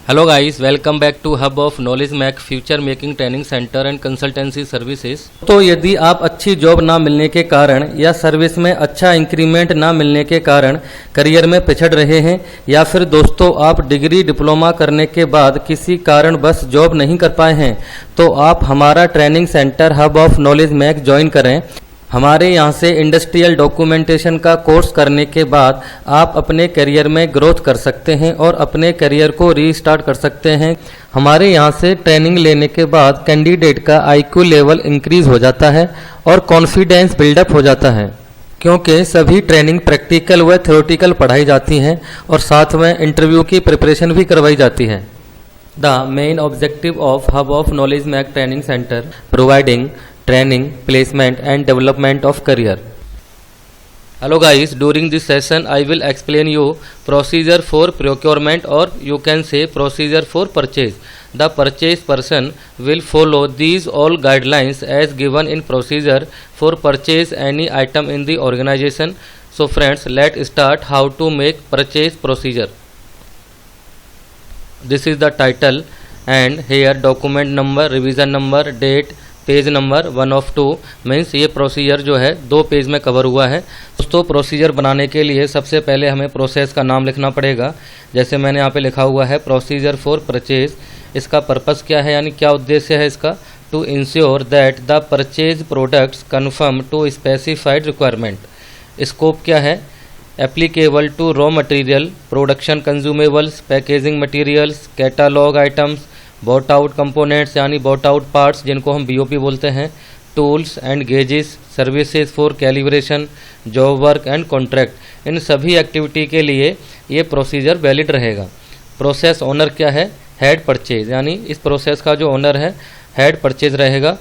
Hello guys, welcome back to Hub of Knowledge Mac Future Making Training Centre and Consultancy Services. तो यदि आप अच्छी job ना मिलने के कारण या सर्विस में अच्छा इंक्रीमेंट ना मिलने के कारण करियर में पिछड़ रहे हैं, या फिर दोस्तों आप डिग्री डिप्लोमा करने के बाद किसी कारण बस जॉब नहीं कर पाए हैं, तो आप हमारा training centre Hub of Knowledge Mac join करें। हमारे यहाँ से इंडस्ट्रियल डॉक्यूमेंटेशन का कोर्स करने के बाद आप अपने करियर में ग्रोथ कर सकते हैं और अपने करियर को रीस्टार्ट कर सकते हैं। हमारे यहाँ से ट्रेनिंग लेने के बाद कैंडिडेट का आईक्यू लेवल इंक्रीज हो जाता है और कॉन्फिडेंस बिल्डअप हो जाता है, क्योंकि सभी ट्रेनिंग प्रैक्टिकल व थ्योरेटिकल पढ़ाई जाती हैं और साथ में इंटरव्यू की प्रिपरेशन भी करवाई जाती है। The main objective of Hub of Knowledge Mac Training Centre providing training, placement and development of career. Hello guys, during this session I will explain you procedure for procurement, or you can say procedure for purchase. The purchase person will follow these all guidelines as given in procedure for purchase any item in the organization. So friends, let's start how to make purchase procedure. This is the title and here document number, revision number, date, page number 1 of 2 means ये procedure जो है 2 page में cover हुआ है। दोस्तों procedure बनाने के लिए सबसे पहले हमें प्रोसेस का नाम लिखना पड़ेगा। जैसे मैंने यहाँ पे लिखा हुआ है प्रोसीजर फॉर परचेज। इसका पर्पस क्या है, यानी क्या उद्देश्य है इसका? To ensure that the purchase products confirm to specified requirement. Scope क्या है? Applicable to raw material, production consumables, packaging materials, catalogue items, bought out components यानी बॉट आउट पार्ट्स जिनको हम बीओपी बोलते हैं, tools and gauges, services for calibration, job work and contract. इन सभी activity के लिए ये प्रोसीजर वैलिड रहेगा। प्रोसेस ओनर क्या है? हेड परचेज, यानी इस प्रोसेस का जो ओनर है हेड परचेज रहेगा।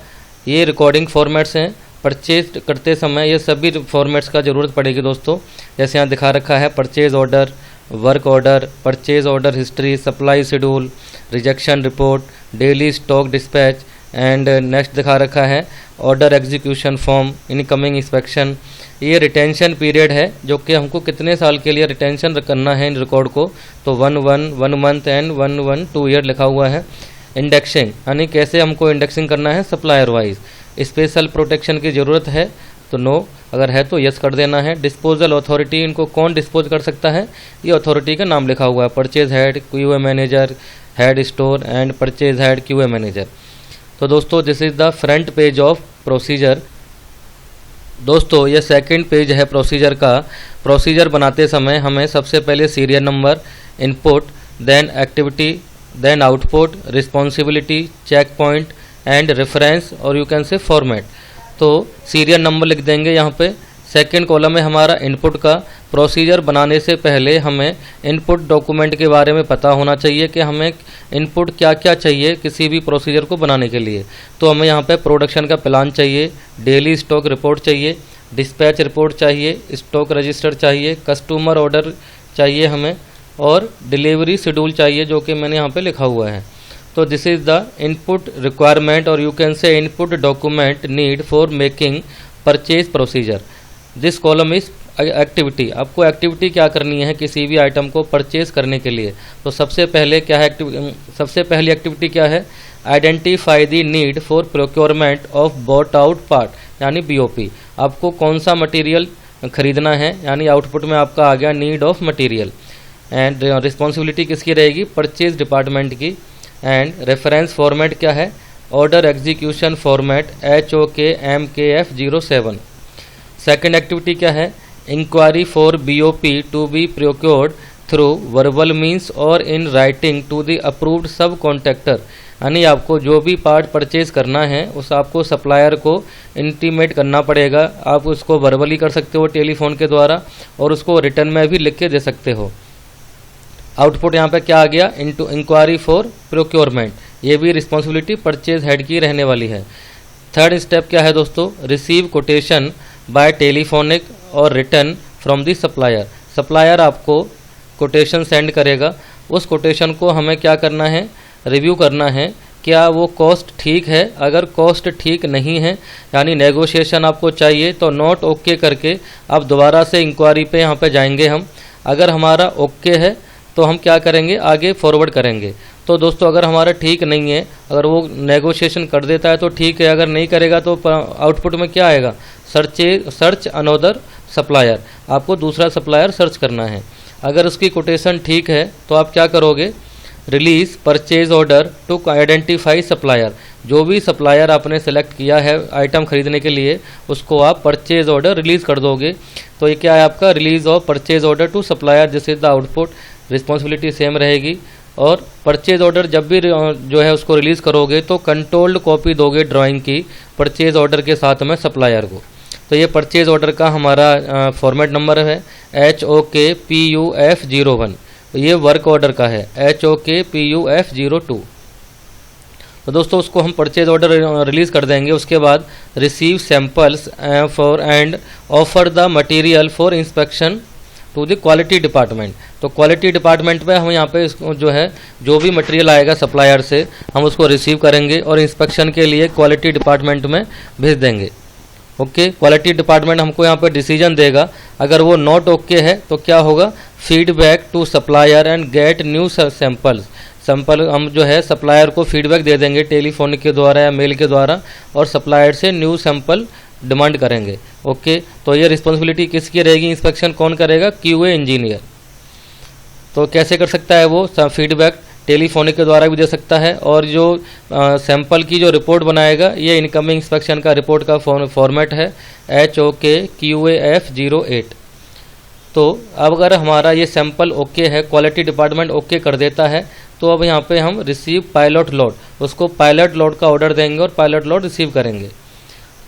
ये रिकॉर्डिंग फॉर्मेट्स हैं। परचेज करते समय ये सभी फॉर्मेट्स का ज़रूरत पड़ेगी दोस्तों। जैसे यहाँ दिखा रखा है purchase order, work order, purchase order history, supply schedule, rejection report, daily stock dispatch and next दिखा रखा है order execution form, incoming inspection. ये रिटेंशन पीरियड है जो कि हमको कितने साल के लिए रिटेंशन करना है इन रिकॉर्ड को, तो 1 मंथ एंड 1 2 ईयर लिखा हुआ है। इंडेक्सिंग यानी कैसे हमको इंडेक्सिंग करना है सप्लायर वाइज। स्पेशल प्रोटेक्शन की ज़रूरत है तो नो, अगर है तो यस कर देना है। डिस्पोजल अथॉरिटी, इनको कौन डिस्पोज कर सकता है? ये अथॉरिटी का नाम लिखा हुआ है, purchase head, QA manager, head store and purchase head, QA manager. तो दोस्तों this is the front page of procedure. दोस्तों ये सेकंड पेज है प्रोसीजर का। प्रोसीजर बनाते समय हमें सबसे पहले serial number, input, then activity, then output, responsibility, check point and reference और यू कैन से फॉर्मेट। तो सीरियल नंबर लिख देंगे यहाँ पे। सेकंड कॉलम है हमारा इनपुट का। प्रोसीजर बनाने से पहले हमें इनपुट डॉक्यूमेंट के बारे में पता होना चाहिए कि हमें इनपुट क्या क्या चाहिए किसी भी प्रोसीजर को बनाने के लिए। तो हमें यहाँ पे प्रोडक्शन का प्लान चाहिए, डेली स्टॉक रिपोर्ट चाहिए, डिस्पैच रिपोर्ट चाहिए, स्टॉक रजिस्टर चाहिए, कस्टमर ऑर्डर चाहिए हमें, और डिलीवरी शेड्यूल चाहिए जो कि मैंने यहाँ पे लिखा हुआ है। तो this is the input requirement और you can say input document need for making purchase procedure. This column is activity. आपको एक्टिविटी क्या करनी है किसी भी आइटम को परचेज करने के लिए? तो सबसे पहले क्या है सबसे पहली एक्टिविटी क्या है? Identify the need for procurement of bought out part, यानी बीओपी। आपको कौन सा मटेरियल खरीदना है, यानी आउटपुट में आपका आ गया need of material. And responsibility किसकी रहेगी? परचेज डिपार्टमेंट की। एंड रेफरेंस फॉर्मेट क्या है? Order execution format HOK MKF 07। Second activity क्या है? Enquiry for BOP to be procured through verbal means और in writing to the approved subcontractor. यानी आपको जो भी पार्ट परचेज करना है उस आपको सप्लायर को इंटीमेट करना पड़ेगा। आप उसको वर्बली कर सकते हो टेलीफोन के द्वारा, और उसको रिटर्न में भी लिख के दे सकते हो। आउटपुट यहाँ पे क्या आ गया? Into enquiry for procurement. ये भी रिस्पॉन्सिबिलिटी परचेज हेड की रहने वाली है। थर्ड स्टेप क्या है दोस्तों? रिसीव कोटेशन बाय टेलीफोनिक और return from the supplier. Supplier आपको कोटेशन सेंड करेगा, उस कोटेशन को हमें क्या करना है? रिव्यू करना है, क्या वो कॉस्ट ठीक है। अगर कॉस्ट ठीक नहीं है यानी नेगोशिएशन आपको चाहिए, तो नॉट ओके करके आप दोबारा से इंक्वायरी पे यहाँ पे जाएंगे हम। अगर हमारा ओके है तो हम क्या करेंगे, आगे फॉरवर्ड करेंगे। तो दोस्तों अगर हमारा ठीक नहीं है, अगर वो नेगोशिएशन कर देता है तो ठीक है, अगर नहीं करेगा तो आउटपुट में क्या आएगा, सर्च अनदर सप्लायर, आपको दूसरा सप्लायर सर्च करना है। अगर उसकी कोटेशन ठीक है तो आप क्या करोगे, release purchase order to identify supplier, जो भी सप्लायर आपने सेलेक्ट किया है आइटम खरीदने के लिए उसको आप परचेज ऑर्डर रिलीज़ कर दोगे। तो ये क्या है आपका, release of purchase order to supplier, this is the output. Responsibility same रहेगी। और परचेज ऑर्डर जब भी जो है उसको रिलीज़ करोगे तो कंट्रोल्ड कॉपी दोगे ड्राइंग की परचेज ऑर्डर के साथ में सप्लायर को। तो ये परचेज ऑर्डर का हमारा फॉर्मेट नंबर है HOK PUF01, तो ये वर्क ऑर्डर का है HOK PUF02। तो दोस्तों उसको हम परचेज ऑर्डर रिलीज़ कर देंगे। उसके बाद receive samples for and offer the material for inspection to the quality department. तो क्वालिटी डिपार्टमेंट में हम यहाँ पे जो है जो भी मटेरियल आएगा सप्लायर से हम उसको रिसीव करेंगे और इंस्पेक्शन के लिए क्वालिटी डिपार्टमेंट में भेज देंगे। ओके, क्वालिटी डिपार्टमेंट हमको यहाँ पे डिसीजन देगा। अगर वो नॉट ओके है तो क्या होगा, feedback to supplier and get new sample हम जो है सप्लायर को फीडबैक दे देंगे टेलीफोन के द्वारा या मेल के द्वारा, और सप्लायर से न्यू सैंपल डिमांड करेंगे। ओके, तो ये रिस्पॉन्सिबिलिटी किसकी रहेगी, इंस्पेक्शन कौन करेगा, QA इंजीनियर। तो कैसे कर सकता है वो, फीडबैक टेलीफोनिक के द्वारा भी दे सकता है, और जो सैंपल की जो रिपोर्ट बनाएगा ये इनकमिंग इंस्पेक्शन का रिपोर्ट का फॉर्मेट है HOK QAF08। तो अब अगर हमारा ये सैंपल ओके है, क्वालिटी डिपार्टमेंट ओके कर देता है, तो अब यहाँ पे हम रिसीव पायलट लोड, उसको पायलट लोड का ऑर्डर देंगे और पायलट लोड रिसीव करेंगे।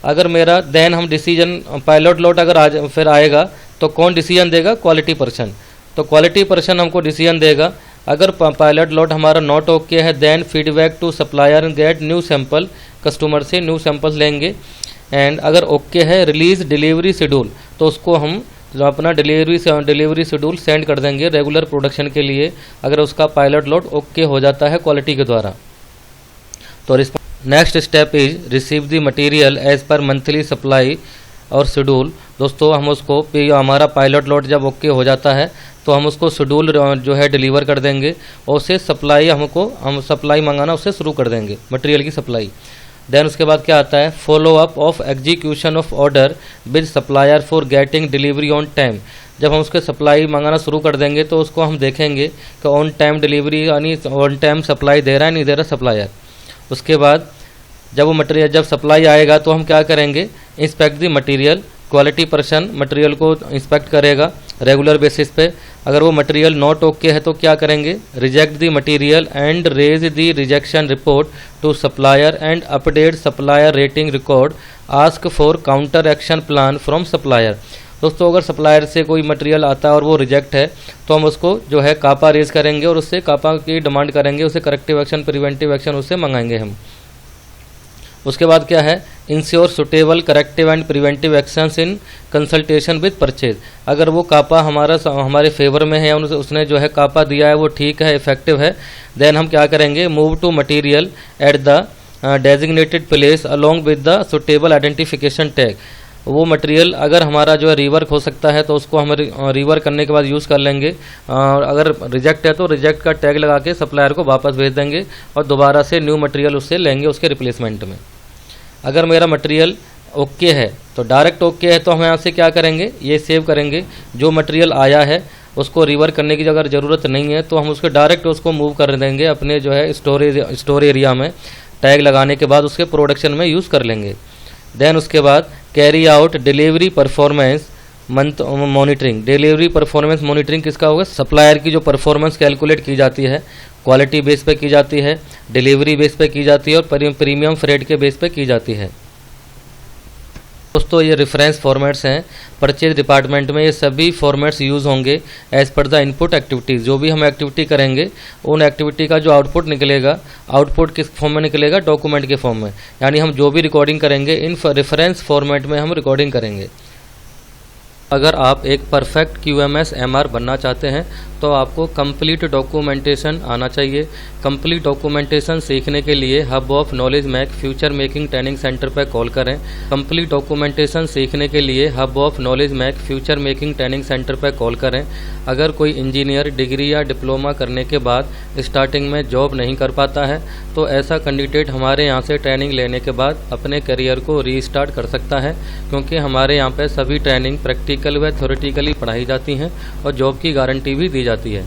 अगर मेरा देन हम डिसीजन पायलट लोड अगर फिर आएगा तो कौन डिसीजन देगा, क्वालिटी पर्सन। तो क्वालिटी पर्सन हमको डिसीजन देगा। अगर पायलट लोड हमारा नॉट ओके है then feedback to supplier and get new sample, customer से न्यू सैंपल्स लेंगे। एंड अगर ओके है रिलीज डिलीवरी शेड्यूल, तो उसको हम जो अपना डिलीवरी शेड्यूल सेंड कर देंगे रेगुलर प्रोडक्शन के लिए, अगर उसका पायलट लोड ओके हो जाता है क्वालिटी के द्वारा। तो next step is receive the material as per monthly supply और शेड्यूल। दोस्तों हम उसको हमारा पायलट लोड जब ओके हो जाता है तो हम उसको शेड्यूल जो है डिलीवर कर देंगे और उससे सप्लाई हम सप्लाई मंगाना उससे शुरू कर देंगे मटेरियल की सप्लाई। देन उसके बाद क्या आता है, follow up of execution of order with supplier for getting delivery on time. जब हम उसके सप्लाई मंगाना शुरू कर देंगे तो उसको हम देखेंगे कि ऑन टाइम डिलीवरी यानी ऑन टाइम सप्लाई दे रहा है नहीं दे रहा सप्लायर। उसके बाद जब सप्लाई आएगा तो हम क्या करेंगे, inspect the material. Quality person material को इंस्पेक्ट करेगा रेगुलर बेसिस पे। अगर वो मटेरियल नॉट ओके है तो क्या करेंगे, reject the material and raise the rejection report to supplier and update supplier rating record, ask for counter action plan from supplier. दोस्तों अगर सप्लायर से कोई मटेरियल आता है और वो रिजेक्ट है तो हम उसको जो है कापा रेज करेंगे और उससे कापा की डिमांड करेंगे, उससे करेक्टिव एक्शन प्रिवेंटिव एक्शन उससे मंगाएंगे हम। उसके बाद क्या है, ensure suitable corrective and preventive actions in consultation with purchase. अगर वो कापा हमारे फेवर में है, उसने जो है कापा दिया है वो ठीक है, इफेक्टिव है, देन हम क्या करेंगे, move to material at the designated place along with the suitable identification tag. वो मटेरियल अगर हमारा जो है रिवर्क हो सकता है तो उसको हम रिवर्क करने के बाद यूज़ कर लेंगे, और अगर रिजेक्ट है तो रिजेक्ट का टैग लगा के सप्लायर को वापस भेज देंगे और दोबारा से न्यू मटेरियल उससे लेंगे उसके रिप्लेसमेंट में। अगर मेरा मटेरियल ओके है तो डायरेक्ट ओके है तो हम यहाँ से क्या करेंगे, ये सेव करेंगे। जो मटेरियल आया है उसको रिवर्क करने की अगर ज़रूरत नहीं है तो हम उसको डायरेक्ट उसको मूव कर देंगे अपने जो है स्टोर एरिया में, टैग लगाने के बाद उसके प्रोडक्शन में यूज़ कर लेंगे। देन उसके बाद carry out delivery performance month monitoring. Delivery performance monitoring किसका होगा, सप्लायर की जो परफॉर्मेंस कैलकुलेट की जाती है क्वालिटी बेस पे की जाती है, डिलीवरी बेस पे की जाती है और प्रीमियम फ्रेट के बेस पे की जाती है। दोस्तों ये रेफरेंस फॉर्मेट्स हैं परचेज डिपार्टमेंट में, ये सभी फॉर्मेट्स यूज़ होंगे as per the input activities. जो भी हम एक्टिविटी करेंगे उन एक्टिविटी का जो आउटपुट निकलेगा, आउटपुट किस फॉर्म में निकलेगा, डॉक्यूमेंट के फॉर्म में। यानी हम जो भी रिकॉर्डिंग करेंगे इन रेफरेंस फॉर्मेट में हम रिकॉर्डिंग करेंगे। अगर आप एक परफेक्ट QMS MR बनना चाहते हैं तो आपको कंप्लीट डॉक्यूमेंटेशन आना चाहिए। कंप्लीट डॉक्यूमेंटेशन सीखने के लिए Hub of Knowledge Mac Future Making Training Centre पर कॉल करें। कंप्लीट डॉक्यूमेंटेशन सीखने के लिए Hub of Knowledge Mac Future Making Training Centre पर कॉल करें। अगर कोई इंजीनियर डिग्री या डिप्लोमा करने के बाद स्टार्टिंग में जॉब नहीं कर पाता है तो ऐसा कैंडिडेट हमारे यहाँ से ट्रेनिंग लेने के बाद अपने करियर को रीस्टार्ट कर सकता है, क्योंकि हमारे यहाँ पे सभी ट्रेनिंग प्रैक्टिकल व थ्योरेटिकली पढ़ाई जाती हैं और जॉब की गारंटी भी दी जाती है।